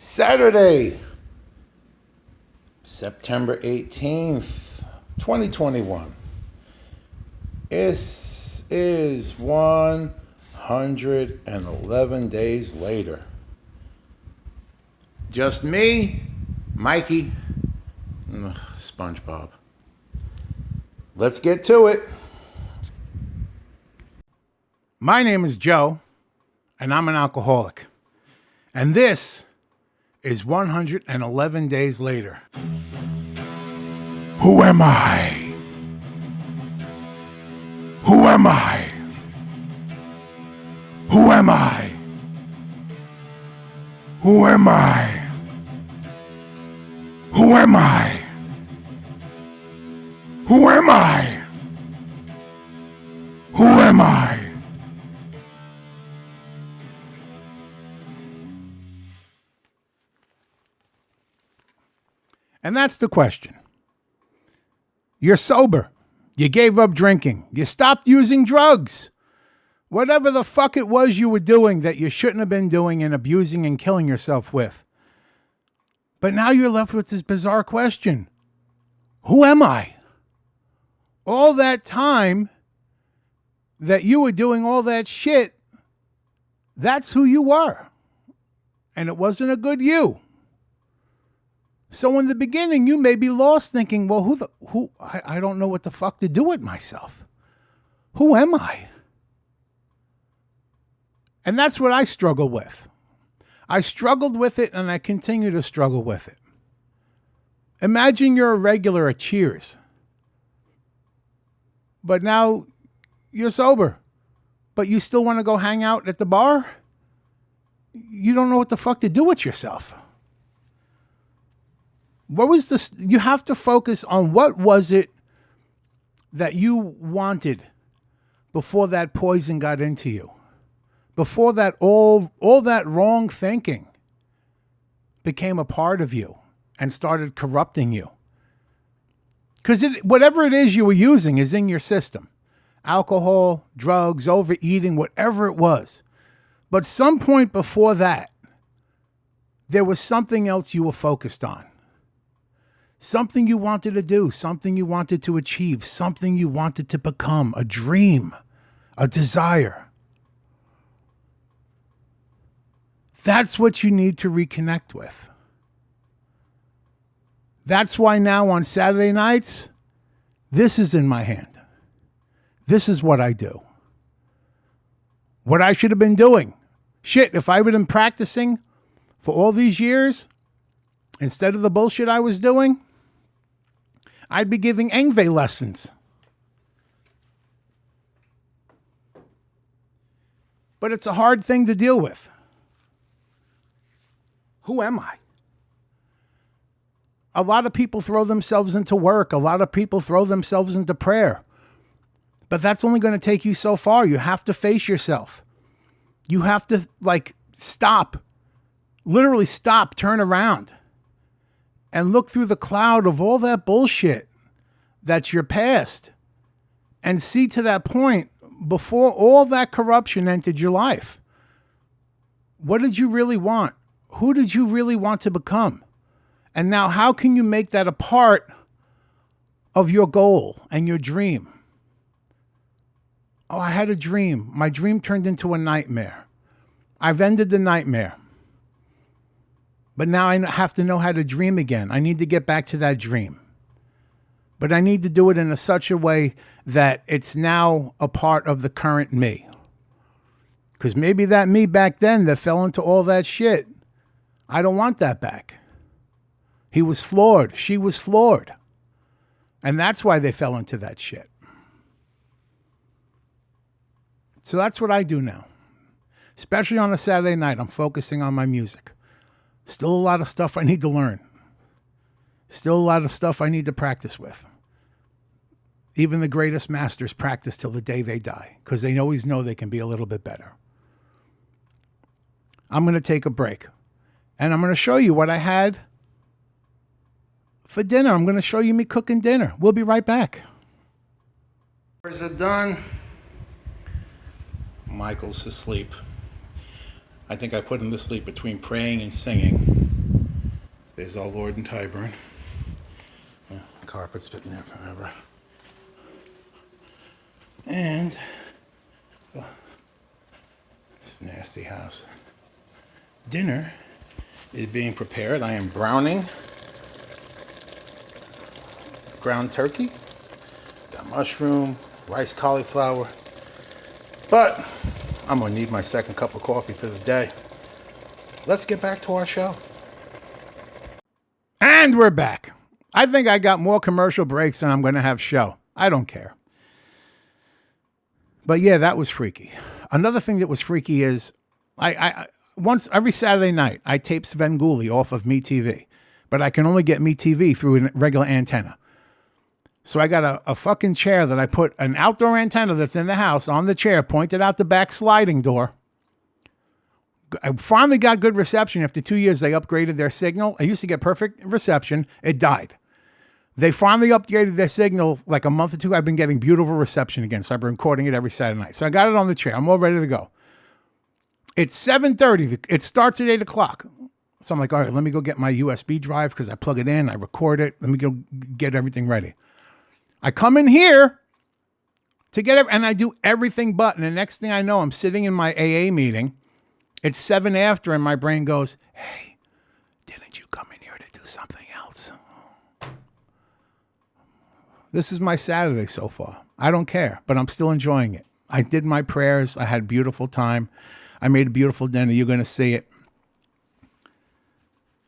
Saturday, September 18th, 2021. This is 111 days later. Just me, Mikey, SpongeBob. Let's get to it. My name is Joe, and I'm an alcoholic. And this is 111 days later. Who am I? Who am I? Who am I? Who am I? Who am I? Who am I? Who am I? And that's the question. You're sober. You gave up drinking. You stopped using drugs. Whatever the fuck it was you were doing that you shouldn't have been doing and abusing and killing yourself with. But now you're left with this bizarre question. Who am I? All that time that you were doing all that shit, that's who you were. And it wasn't a good you. So in the beginning, you may be lost thinking, well, I don't know what the fuck to do with myself. Who am I? And that's what I struggle with. I struggled with it and I continue to struggle with it. Imagine you're a regular at Cheers. But now you're sober. But you still want to go hang out at the bar? You don't know what the fuck to do with yourself. What was this? You have to focus on what was it that you wanted before that poison got into you, before that all that wrong thinking became a part of you and started corrupting you. Because whatever it is you were using is in your system. Alcohol, drugs, overeating, whatever it was. But some point before that, there was something else you were focused on. Something you wanted to do, something you wanted to achieve, something you wanted to become, a dream, a desire. That's what you need to reconnect with. That's why now on Saturday nights, this is in my hand. This is what I do. What I should have been doing. Shit, if I would have been practicing for all these years, instead of the bullshit I was doing, I'd be giving Engve lessons. But it's a hard thing to deal with. Who am I? A lot of people throw themselves into work. A lot of people throw themselves into prayer. But that's only going to take you so far. You have to face yourself. You have to stop. Literally stop, turn around. And look through the cloud of all that bullshit that's your past. And see to that point, before all that corruption entered your life, what did you really want? Who did you really want to become? And now how can you make that a part of your goal and your dream? Oh, I had a dream. My dream turned into a nightmare. I've ended the nightmare. But now I have to know how to dream again. I need to get back to that dream. But I need to do it in such a way that it's now a part of the current me. Because maybe that me back then that fell into all that shit, I don't want that back. He was flawed. She was flawed. And that's why they fell into that shit. So that's what I do now. Especially on a Saturday night, I'm focusing on my music. Still a lot of stuff I need to learn. Still a lot of stuff I need to practice with. Even the greatest masters practice till the day they die because they always know they can be a little bit better. I'm going to take a break and I'm going to show you what I had for dinner. I'm going to show you me cooking dinner. We'll be right back. Is it done? Michael's asleep. I think I put him to sleep between praying and singing. There's our Lord in Tyburn. Yeah, carpet's been there forever. And this nasty house. Dinner is being prepared. I am browning ground turkey. Got mushroom, rice cauliflower. But I'm going to need my second cup of coffee for the day. Let's get back to our show. And we're back. I think I got more commercial breaks than I'm going to have show. I don't care. But yeah, that was freaky. Another thing that was freaky is I once every Saturday night I tape Svengoolie off of MeTV, but I can only get MeTV through a regular antenna. So I got a fucking chair that I put an outdoor antenna that's in the house on the chair, pointed out the back sliding door. I finally got good reception. After 2 years, they upgraded their signal. I used to get perfect reception. It died. They finally upgraded their signal like a month or two. I've been getting beautiful reception again. So I've been recording it every Saturday night. So I got it on the chair. I'm all ready to go. It's 7:30. It starts at 8 o'clock. So I'm like, all right, let me go get my USB drive because I plug it in. I record it. Let me go get everything ready. I come in here to get it, and I do everything but. And the next thing I know, I'm sitting in my AA meeting. It's 7 after, and my brain goes, hey, didn't you come in here to do something else? This is my Saturday so far. I don't care, but I'm still enjoying it. I did my prayers. I had a beautiful time. I made a beautiful dinner. You're going to see it.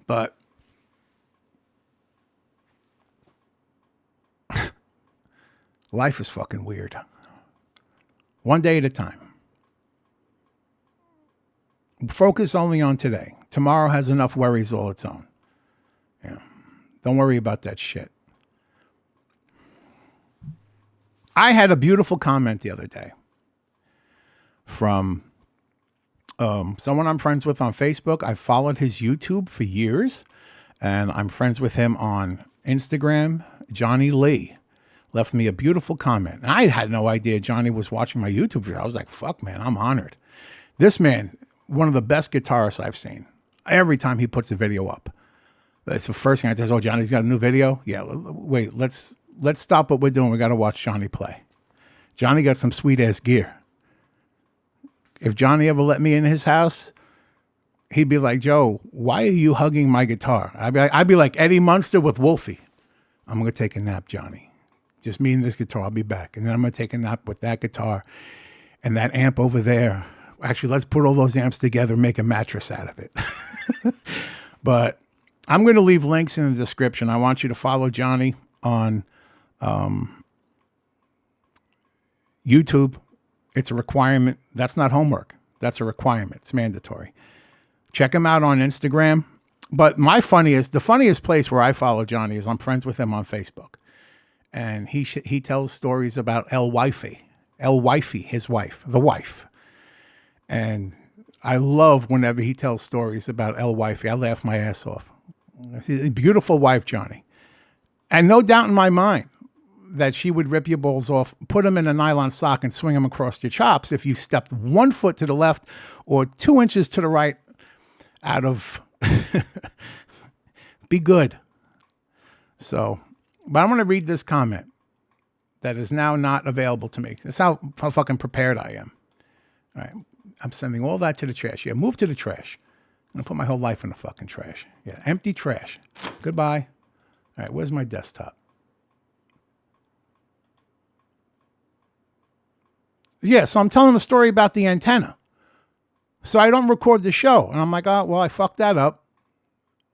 But life is fucking weird. One day at a time. Focus only on today. Tomorrow has enough worries all its own. Yeah. Don't worry about that shit. I had a beautiful comment the other day from someone I'm friends with on Facebook. I followed his YouTube for years, and I'm friends with him on Instagram. Jonny Lee left me a beautiful comment. And I had no idea Johnny was watching my YouTube video. I was like, fuck, man, I'm honored. This man, one of the best guitarists I've seen. Every time he puts a video up, that's the first thing I say, oh, Johnny's got a new video? Yeah, wait, let's stop what we're doing. We got to watch Johnny play. Johnny got some sweet-ass gear. If Johnny ever let me in his house, he'd be like, Joe, why are you hugging my guitar? I'd be like Eddie Munster with Wolfie. I'm going to take a nap, Johnny. Just me and this guitar. I'll be back. And then I'm going to take a nap with that guitar and that amp over there. Actually, let's put all those amps together and make a mattress out of it. But I'm going to leave links in the description. I want you to follow Johnny on YouTube. It's a requirement. That's not homework. That's a requirement. It's mandatory. Check him out on Instagram. But the funniest place where I follow Johnny is I'm friends with him on Facebook. And he tells stories about El Wifey, his wife, the wife. And I love whenever he tells stories about El Wifey. I laugh my ass off. She's a beautiful wife, Johnny. And no doubt in my mind that she would rip your balls off, put them in a nylon sock and swing them across your chops if you stepped 1 foot to the left or 2 inches to the right out of... Be good. So, but I'm going to read this comment that is now not available to me. That's how fucking prepared I am. All right. I'm sending all that to the trash. Yeah, move to the trash. I'm going to put my whole life in the fucking trash. Yeah, empty trash. Goodbye. All right, where's my desktop? Yeah, so I'm telling a story about the antenna. So I don't record the show. And I'm like, oh, well, I fucked that up.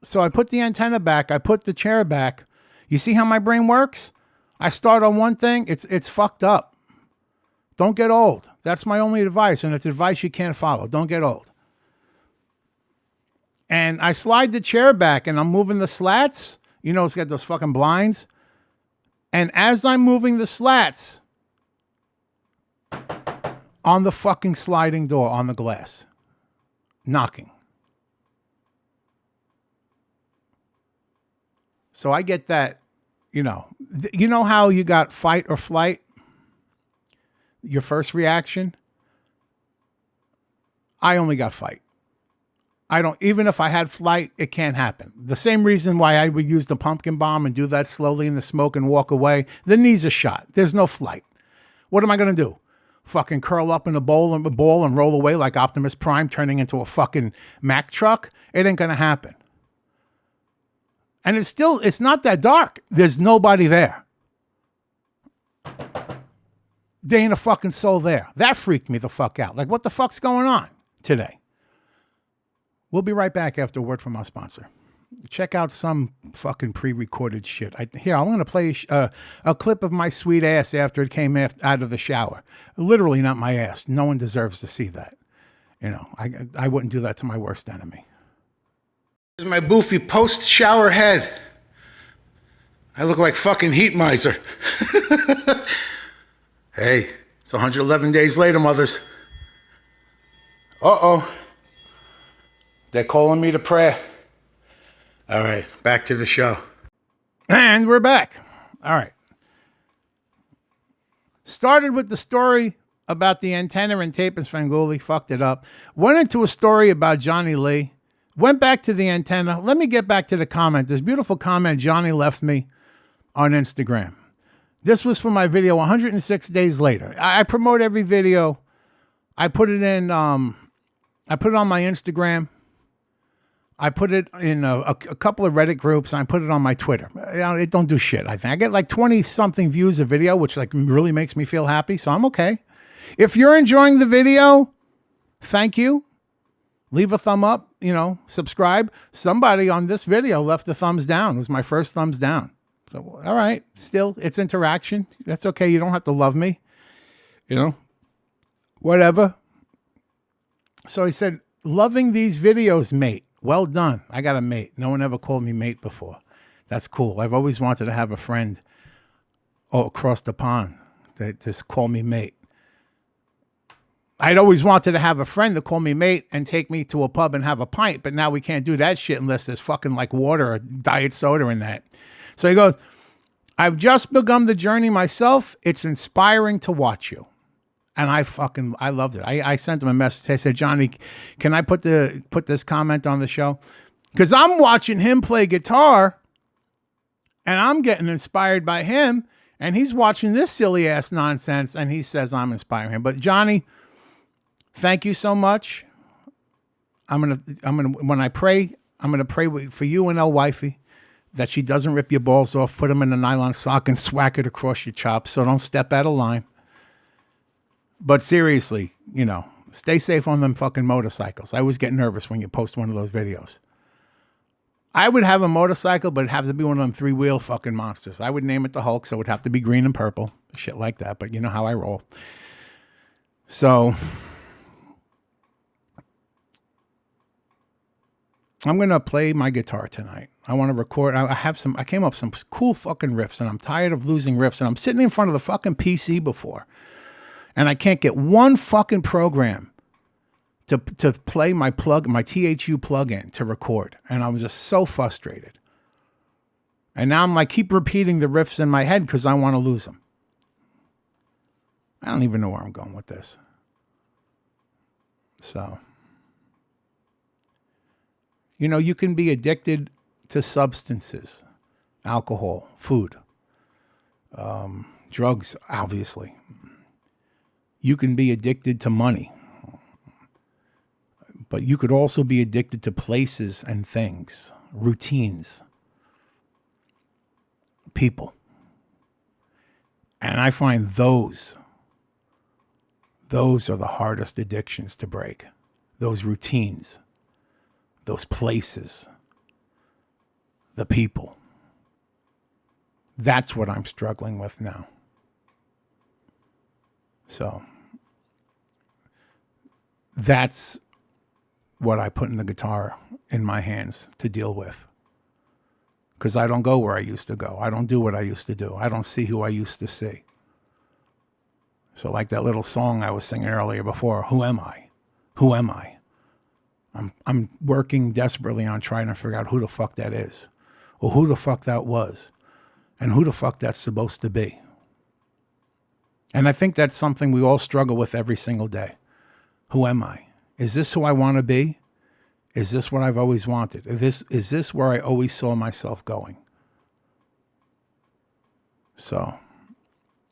So I put the antenna back. I put the chair back. You see how my brain works? I start on one thing. It's fucked up. Don't get old. That's my only advice. And it's advice you can't follow. Don't get old. And I slide the chair back and I'm moving the slats. You know, it's got those fucking blinds. And as I'm moving the slats on the fucking sliding door on the glass, knocking. So I get that, you know how you got fight or flight? Your first reaction? I only got fight. I don't, even if I had flight, it can't happen. The same reason why I would use the pumpkin bomb and do that slowly in the smoke and walk away. The knees are shot. There's no flight. What am I going to do? Fucking curl up in a ball and roll away like Optimus Prime turning into a fucking Mack truck? It ain't going to happen. And it's not that dark. There's nobody there. There ain't a fucking soul there. That freaked me the fuck out. Like, what the fuck's going on today? We'll be right back after a word from our sponsor. Check out some fucking pre-recorded shit. I'm going to play a clip of my sweet ass after it came out of the shower. Literally not my ass. No one deserves to see that. You know, I wouldn't do that to my worst enemy. This is my boofy post-shower head. I look like fucking heat miser. Hey, it's 111 days later, mothers. Uh-oh. They're calling me to prayer. All right, back to the show. And we're back. All right. Started with the story about the antenna and tape and Svengoolie. Fucked it up. Went into a story about Jonny Lee. Went back to the antenna. Let me get back to the comment. This beautiful comment Johnny left me on Instagram. This was for my video 106 days later. I promote every video. I put it in, I put it on my Instagram. I put it in a couple of Reddit groups. And I put it on my Twitter. It don't do shit, I think. I get like 20-something views a video, which like really makes me feel happy, so I'm okay. If you're enjoying the video, thank you. Leave a thumb up, subscribe. Somebody on this video left a thumbs down. It was my first thumbs down. So, all right, still, it's interaction. That's okay. You don't have to love me, whatever. So he said, loving these videos, mate. Well done. I got a mate. No one ever called me mate before. That's cool. I've always wanted to have a friend across the pond that just call me mate. I'd always wanted to have a friend to call me mate and take me to a pub and have a pint, but now we can't do that shit unless there's fucking like water or diet soda in that. So he goes, I've just begun the journey myself. It's inspiring to watch you. And I loved it. I sent him a message. I said, Johnny, can I put this comment on the show? Because I'm watching him play guitar and I'm getting inspired by him. And he's watching this silly ass nonsense and he says I'm inspiring him. But Johnny, thank you so much. When I pray, I'm going to pray for you and El Wifey that she doesn't rip your balls off, put them in a nylon sock and swack it across your chops. So don't step out of line. But seriously, stay safe on them fucking motorcycles. I always get nervous when you post one of those videos. I would have a motorcycle, but it'd have to be one of them 3-wheel fucking monsters. I would name it the Hulk, so it would have to be green and purple. Shit like that, but you know how I roll. So I'm going to play my guitar tonight. I want to record. I came up with some cool fucking riffs, and I'm tired of losing riffs, and I'm sitting in front of the fucking PC before. And I can't get one fucking program to play my THU plug-in to record. And I'm just so frustrated. And now I'm like, keep repeating the riffs in my head because I want to lose them. I don't even know where I'm going with this. So, you can be addicted to substances, alcohol, food, drugs, obviously. You can be addicted to money, but you could also be addicted to places and things, routines, people. And I find those are the hardest addictions to break. Those routines, those places, the people. That's what I'm struggling with now. So that's what I put in the guitar in my hands to deal with. Because I don't go where I used to go. I don't do what I used to do. I don't see who I used to see. So like that little song I was singing earlier before, who am I? Who am I? I'm working desperately on trying to figure out who the fuck that is. Or who the fuck that was. And who the fuck that's supposed to be. And I think that's something we all struggle with every single day. Who am I? Is this who I want to be? Is this what I've always wanted? Is this where I always saw myself going? So,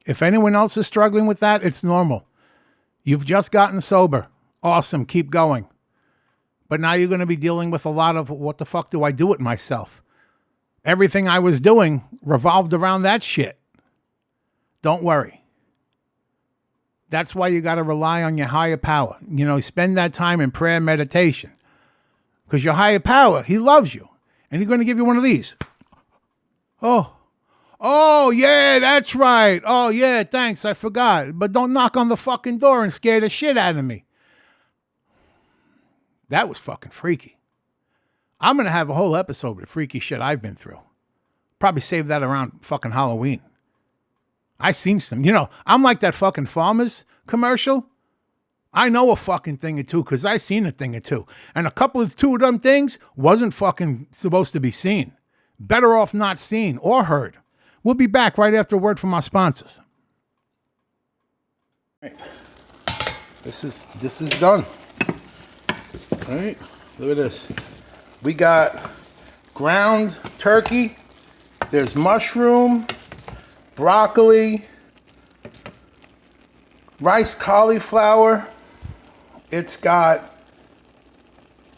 if anyone else is struggling with that, it's normal. You've just gotten sober. Awesome. Keep going. But now you're going to be dealing with a lot of, what the fuck do I do with myself? Everything I was doing revolved around that shit. Don't worry. That's why you got to rely on your higher power. You know, spend that time in prayer and meditation. Because your higher power, he loves you. And he's going to give you one of these. Oh, yeah, that's right. Oh, yeah, thanks. I forgot. But don't knock on the fucking door and scare the shit out of me. That was fucking freaky. I'm going to have a whole episode with freaky shit I've been through. Probably save that around fucking Halloween. I seen some. You know, I'm like that fucking Farmers commercial. I know a fucking thing or two because I seen a thing or two. And two of them things wasn't fucking supposed to be seen. Better off not seen or heard. We'll be back right after a word from our sponsors. Right. This is done. All right, look at this. We got ground turkey. There's mushroom, broccoli, rice cauliflower. It's got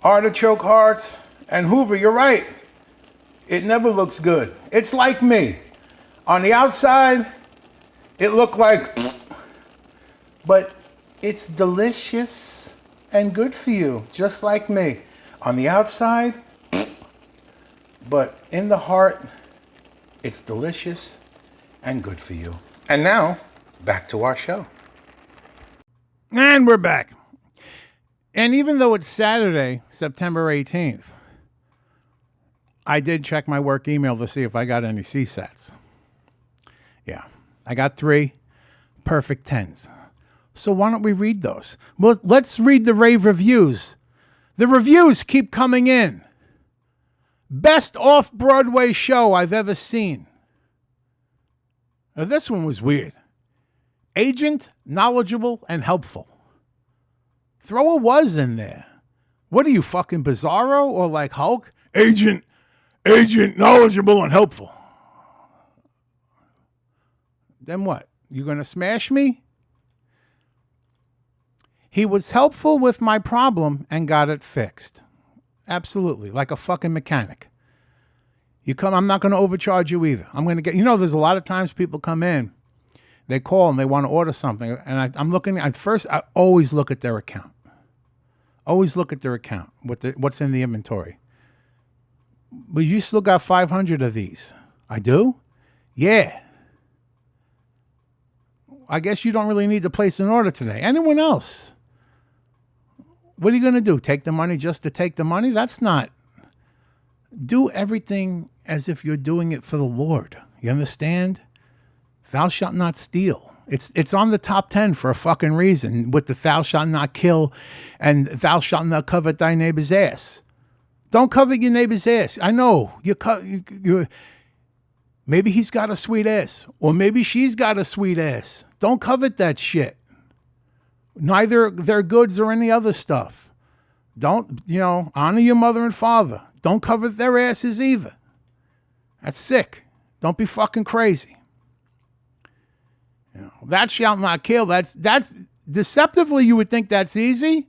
artichoke hearts. And Hoover, you're right. It never looks good. It's like me. On the outside, it looked like, but it's delicious and good for you, just like me. On the outside, but in the heart, it's delicious and good for you. And now, back to our show. And we're back. And even though it's Saturday, September 18th, I did check my work email to see if I got any CSATs. Yeah, I got 3 perfect 10s. So why don't we read those? Well, let's read the rave reviews. The reviews keep coming in. Best off-Broadway show I've ever seen. Now, this one was weird. Agent, knowledgeable, and helpful. Throw a was in there. What are you, fucking Bizarro or like Hulk? Agent, knowledgeable, and helpful. Then what? You gonna smash me? He was helpful with my problem and got it fixed. Absolutely. Like a fucking mechanic. You come, I'm not going to overcharge you either. I'm going to get, there's a lot of times people come in, they call and they want to order something. And I'm looking at first, I always look at their account. Always look at their account, what's in the inventory. But you still got 500 of these. I do? Yeah. I guess you don't really need to place an order today. Anyone else? What are you going to do? Take the money just to take the money? That's not. Do everything as if you're doing it for the Lord. You understand? Thou shalt not steal. It's on the top 10 for a fucking reason with the thou shalt not kill and thou shalt not covet thy neighbor's ass. Don't covet your neighbor's ass. I know. Maybe he's got a sweet ass or maybe she's got a sweet ass. Don't covet that shit. Neither their goods or any other stuff. Don't, honor your mother and father. Don't covet their asses either. That's sick. Don't be fucking crazy. Thou shalt not kill. That's deceptively you would think that's easy.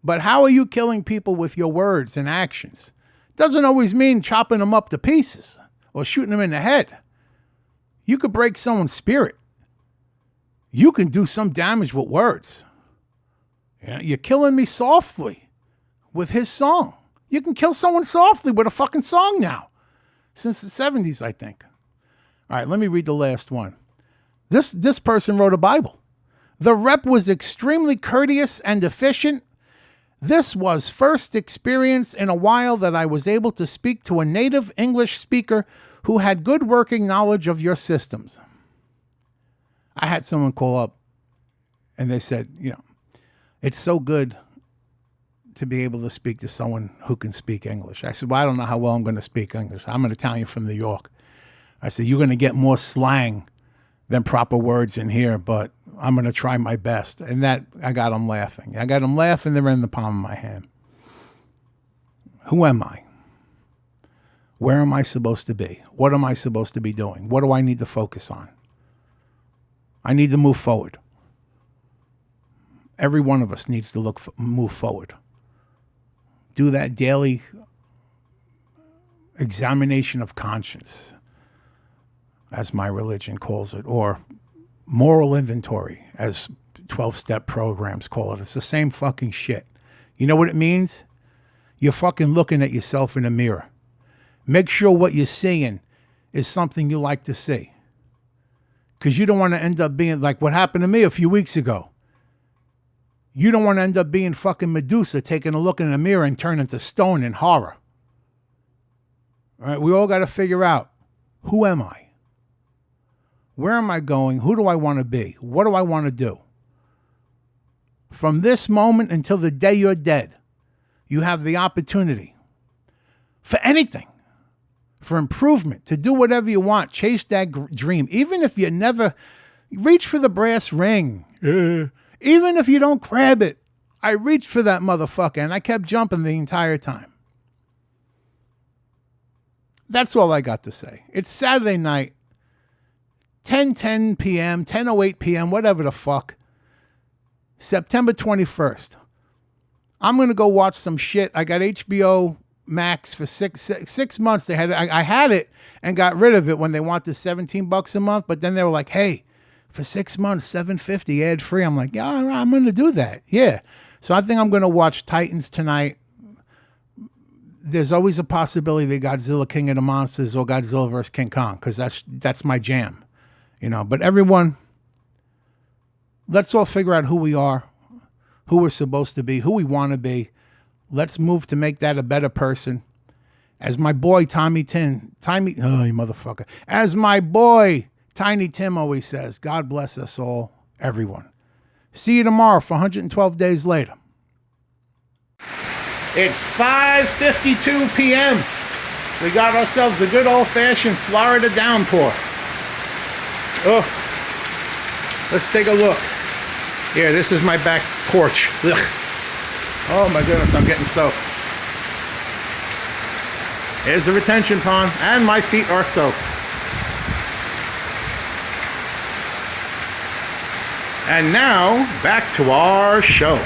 But how are you killing people with your words and actions? Doesn't always mean chopping them up to pieces or shooting them in the head. You could break someone's spirit. You can do some damage with words. You're killing me softly with his song. You can kill someone softly with a fucking song now. Since the 70s, I think. All right, let me read the last one. This person wrote a Bible. The rep was extremely courteous and efficient. This was first experience in a while that I was able to speak to a native English speaker who had good working knowledge of your systems. I had someone call up and they said, it's so good to be able to speak to someone who can speak English. I said, well, I don't know how well I'm going to speak English. I'm an Italian from New York. I said, you're going to get more slang than proper words in here, but I'm going to try my best. And that, I got them laughing. They're in the palm of my hand. Who am I? Where am I supposed to be? What am I supposed to be doing? What do I need to focus on? I need to move forward. Every one of us needs to move forward. Do that daily examination of conscience, as my religion calls it, or moral inventory, as 12-step programs call it. It's the same fucking shit. You know what it means? You're fucking looking at yourself in a mirror. Make sure what you're seeing is something you like to see. Because you don't want to end up being like what happened to me a few weeks ago. You don't want to end up being fucking Medusa, taking a look in the mirror and turning to stone in horror. All right, we all got to figure out, who am I? Where am I going? Who do I want to be? What do I want to do? From this moment until the day you're dead, you have the opportunity for anything, for improvement, to do whatever you want. Chase that dream. Even if you never reach for the brass ring, even if you don't grab it. I reached for that motherfucker and I kept jumping the entire time. That's all I got to say. It's Saturday night, 10:10 p.m., 10:08 p.m., whatever the fuck. September 21st. I'm going to go watch some shit. I got HBO Max for six months. I had it and got rid of it when they wanted $17 a month, but then they were like, hey, for 6 months, $7.50 ad free. I'm like, yeah, I'm going to do that. Yeah. So I think I'm going to watch Titans tonight. There's always a possibility that Godzilla King of the Monsters or Godzilla vs. King Kong, because that's my jam. You know, but everyone, let's all figure out who we are, who we're supposed to be, who we want to be. Let's move to make that a better person. As my boy oh, you motherfucker. As my boy Tiny Tim always says, God bless us all, everyone. See you tomorrow for 112 days later. It's 5:52 p.m. We got ourselves a good old-fashioned Florida downpour. Oh, let's take a look. Yeah, this is my back porch. Ugh. Oh my goodness, I'm getting soaked. Here's a retention pond, and my feet are soaked. And now, back to our show.